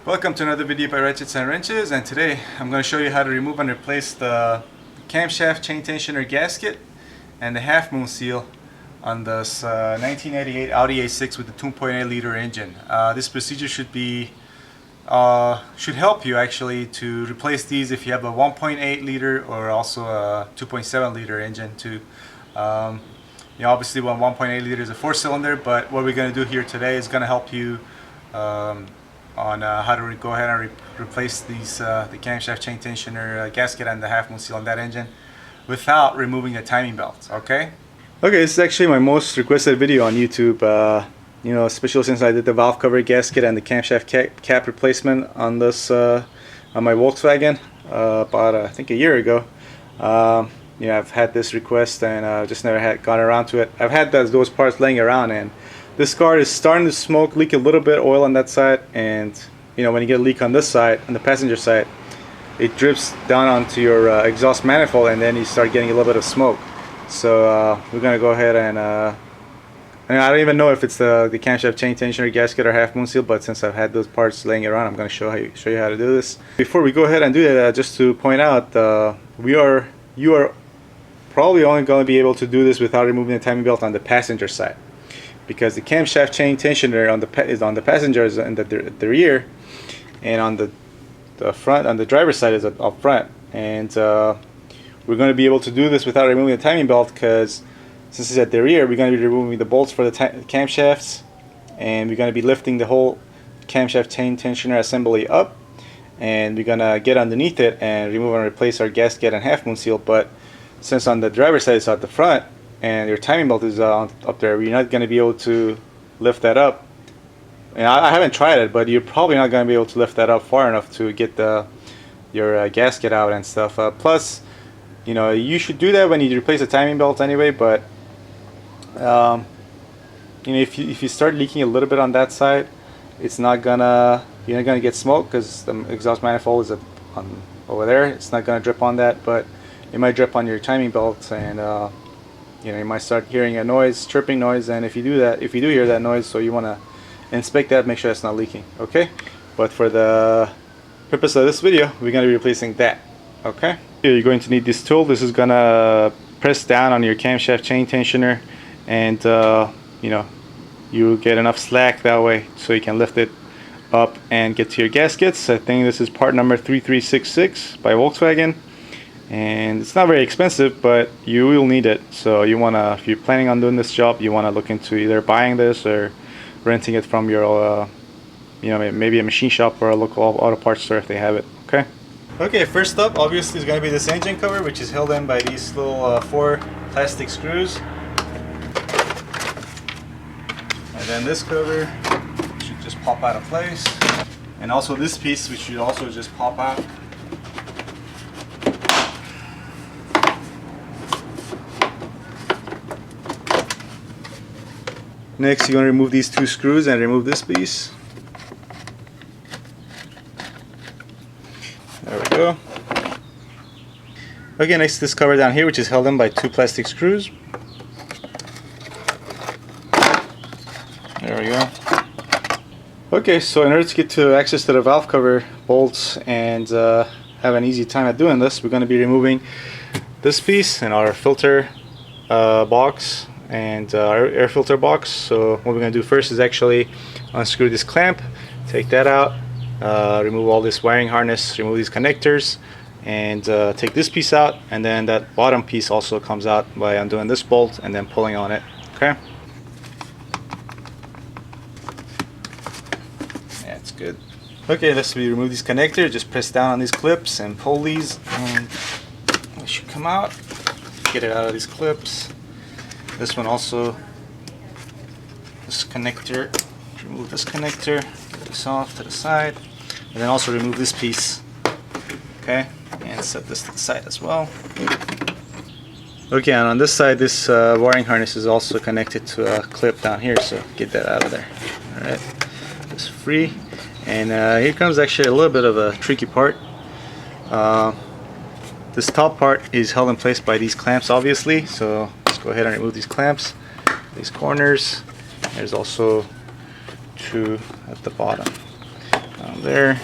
Welcome to another video by Ratchets and Wrenches, and today I'm going to show you how to remove and replace the camshaft chain tensioner gasket and the half moon seal on this 1988 Audi A6 with the 2.8 liter engine. This procedure should help you actually to replace these if you have a 1.8 liter or also a 2.7 liter engine too. Obviously 1.8 liter is a 4-cylinder, but what we're going to do here today is going to help you on how to go ahead and replace these the camshaft chain tensioner gasket and the half moon seal on that engine without removing the timing belt. Okay, this is actually my most requested video on YouTube, especially since I did the valve cover gasket and the camshaft cap replacement on this on my Volkswagen about I think a year ago. I've had this request and just never had gotten around to it. I've had those parts laying around, and this car is starting to smoke, leak a little bit of oil on that side, and when you get a leak on this side, on the passenger side, it drips down onto your exhaust manifold, and then you start getting a little bit of smoke. So we're gonna go ahead and I don't even know if it's the camshaft chain tensioner gasket or half moon seal, but since I've had those parts laying around, I'm gonna show you how to do this. Before we go ahead and do that, just to point out, you are probably only going to be able to do this without removing the timing belt on the passenger side, because the camshaft chain tensioner is on the passengers in the rear, and on the front, on the driver's side, is up front. And we're going to be able to do this without removing the timing belt, because since it's at the rear, we're going to be removing the bolts for the camshafts, and we're going to be lifting the whole camshaft chain tensioner assembly up, and we're going to get underneath it and remove and replace our gasket and half moon seal. But since on the driver's side it's at the front and your timing belt is up there, you're not going to be able to lift that up. And I haven't tried it, but you're probably not going to be able to lift that up far enough to get your gasket out and stuff. Plus, you should do that when you replace the timing belt anyway. But if you start leaking a little bit on that side, you're not gonna get smoke, because the exhaust manifold is over there. It's not gonna drip on that, but it might drip on your timing belt, and you might start hearing a noise, chirping noise. And if you do hear that noise, so you want to inspect that, make sure it's not leaking. Okay, but for the purpose of this video, we're going to be replacing that. Okay, here you're going to need this tool. This is gonna press down on your camshaft chain tensioner, and you get enough slack that way so you can lift it up and get to your gaskets. I think this is part number 3366 by Volkswagen. And it's not very expensive, but you will need it. So if you're planning on doing this job, you want to look into either buying this or renting it from your maybe a machine shop or a local auto parts store if they have it. Okay, first up obviously is going to be this engine cover, which is held in by these little 4 plastic screws. And then this cover should just pop out of place, and also this piece, which should also just pop out. Next, you're going to remove these 2 screws and remove this piece. There we go. Okay, next this cover down here, which is held in by 2 plastic screws. There we go. Okay, so in order to get to access to the valve cover bolts and have an easy time at doing this, we're going to be removing this piece and our filter box and our air filter box. So what we're going to do first is actually unscrew this clamp, take that out, remove all this wiring harness, remove these connectors, and take this piece out, and then that bottom piece also comes out by undoing this bolt and then pulling on it. Okay, that's good. Okay, let's remove these connectors. Just press down on these clips and pull these, and it should come out. Get it out of these clips. This one also, this connector, remove this connector, get this off to the side, and then also remove this piece. Okay, and set this to the side as well. Okay, and on this side, this wiring harness is also connected to a clip down here, so get that out of there. Alright, it's free. And here comes actually a little bit of a tricky part. This top part is held in place by these clamps, obviously, so go ahead and remove these clamps, these corners. There's also 2 at the bottom. down there,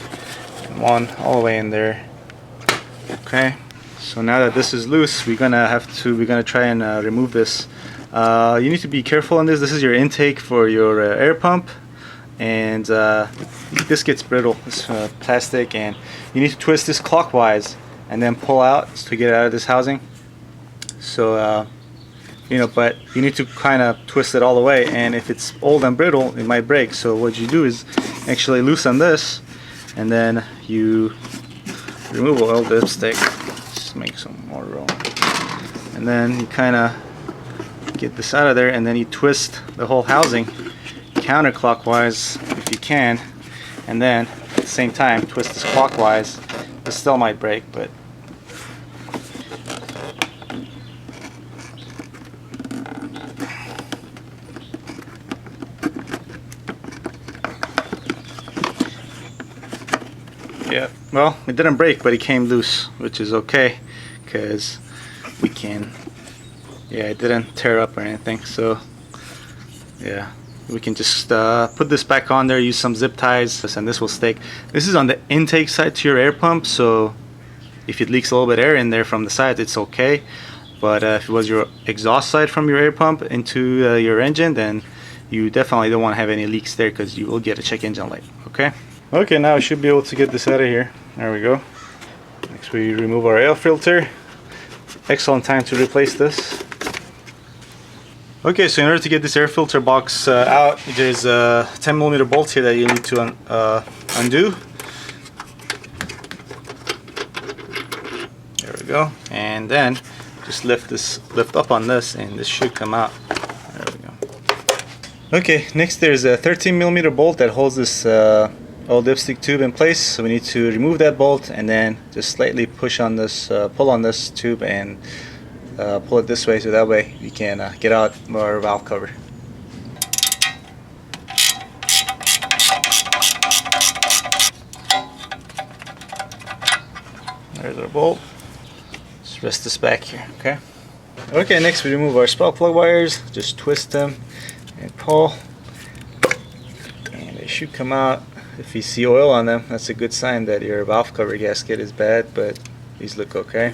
and one all the way in there. Okay, so now that this is loose, we're gonna try and remove this. You need to be careful on this. This is your intake for your air pump, and this gets brittle. It's plastic, and you need to twist this clockwise and then pull out to get out of this housing. So you know, but you need to kind of twist it all the way, and if it's old and brittle, it might break. So what you do is actually loosen this, and then you remove oil dipstick, just make some more room, and then you kind of get this out of there, and then you twist the whole housing counterclockwise if you can, and then at the same time twist this clockwise. This still might break, but yeah, well, it didn't break, but it came loose, which is okay, because we can, yeah, it didn't tear up or anything. So yeah, we can just put this back on there, use some zip ties, and this will stick. This is on the intake side to your air pump, so if it leaks a little bit of air in there from the side, it's okay. But if it was your exhaust side from your air pump into your engine, then you definitely don't want to have any leaks there, because you will get a check engine light. Okay, now I should be able to get this out of here. There we go. Next we remove our air filter. Excellent time to replace this. Okay, so in order to get this air filter box out, there's a 10mm bolt here that you need to undo. There we go. And then just lift up on this, and this should come out. There we go. Okay, next there's a 13mm bolt that holds this old dipstick tube in place, so we need to remove that bolt and then just slightly push on this, pull on this tube, and pull it this way, so that way we can get out our valve cover. There's our bolt. Just rest this back here. Okay, next we remove our spark plug wires. Just twist them and pull, and they should come out. If you see oil on them, that's a good sign that your valve cover gasket is bad, but these look okay.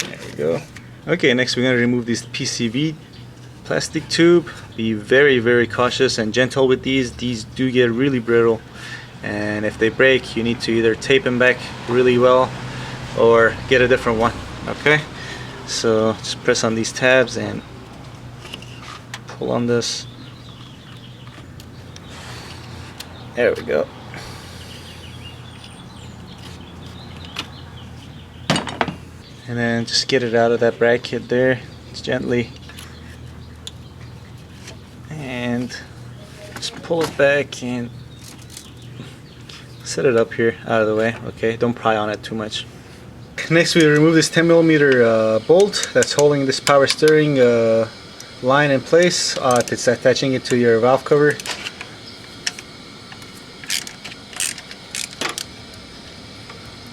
There we go. Okay, next we're going to remove this PCV plastic tube. Be very, very cautious and gentle with these. These do get really brittle, and if they break, you need to either tape them back really well or get a different one. Okay, so just press on these tabs and pull on this. There we go. And then just get it out of that bracket there, just gently, and just pull it back and set it up here out of the way. Okay, don't pry on it too much. Next we remove this 10mm bolt that's holding this power steering line in place. It's attaching it to your valve cover.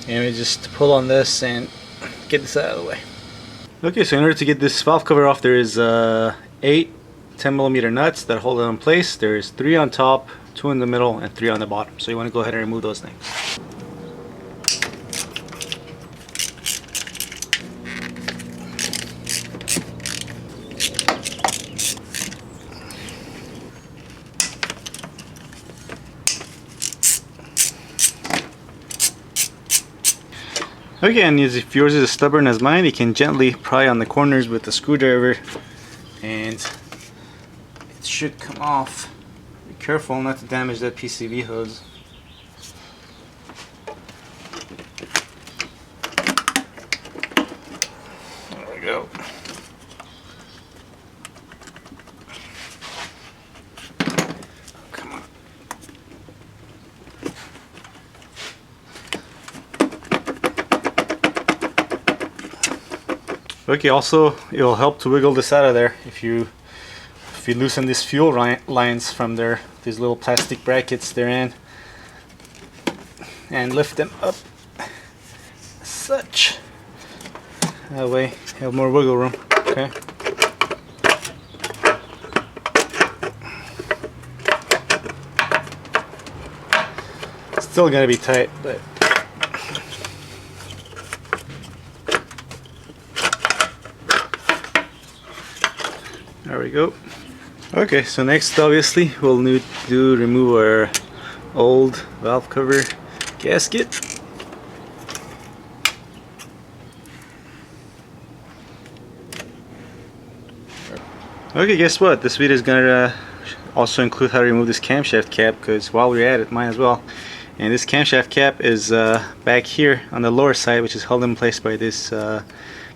And we just pull on this and get this out of the way. Okay, so in order to get this valve cover off, there is 8 10mm nuts that hold it in place. There's 3 on top, 2 in the middle, and 3 on the bottom. So you want to go ahead and remove those things. Okay, and if yours is as stubborn as mine, you can gently pry on the corners with the screwdriver, and it should come off. Be careful not to damage that PCV hose. There we go. Come on. Okay, also it'll help to wiggle this out of there if you loosen these fuel lines from there, these little plastic brackets they're in, and lift them up as such. That way you have more wiggle room. Okay. still gonna be tight, but there we go. Okay, so next obviously we'll need to remove our old valve cover gasket. Okay, guess what? This video is gonna also include how to remove this camshaft cap, because while we're at it, might as well. And this camshaft cap is back here on the lower side, which is held in place by this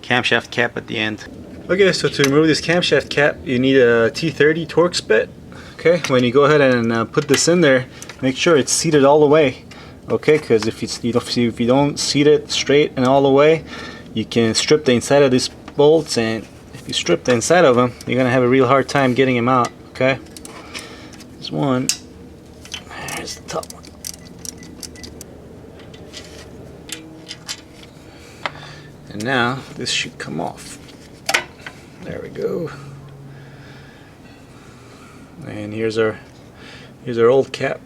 camshaft cap at the end. Okay, so to remove this camshaft cap, you need a T30 Torx bit. Okay, when you go ahead and put this in there, make sure it's seated all the way. Okay, because if you don't seat it straight and all the way, you can strip the inside of these bolts, and if you strip the inside of them, you're gonna have a real hard time getting them out. Okay, there's one. There's the top one. And now this should come off. There we go. And here's our old cap.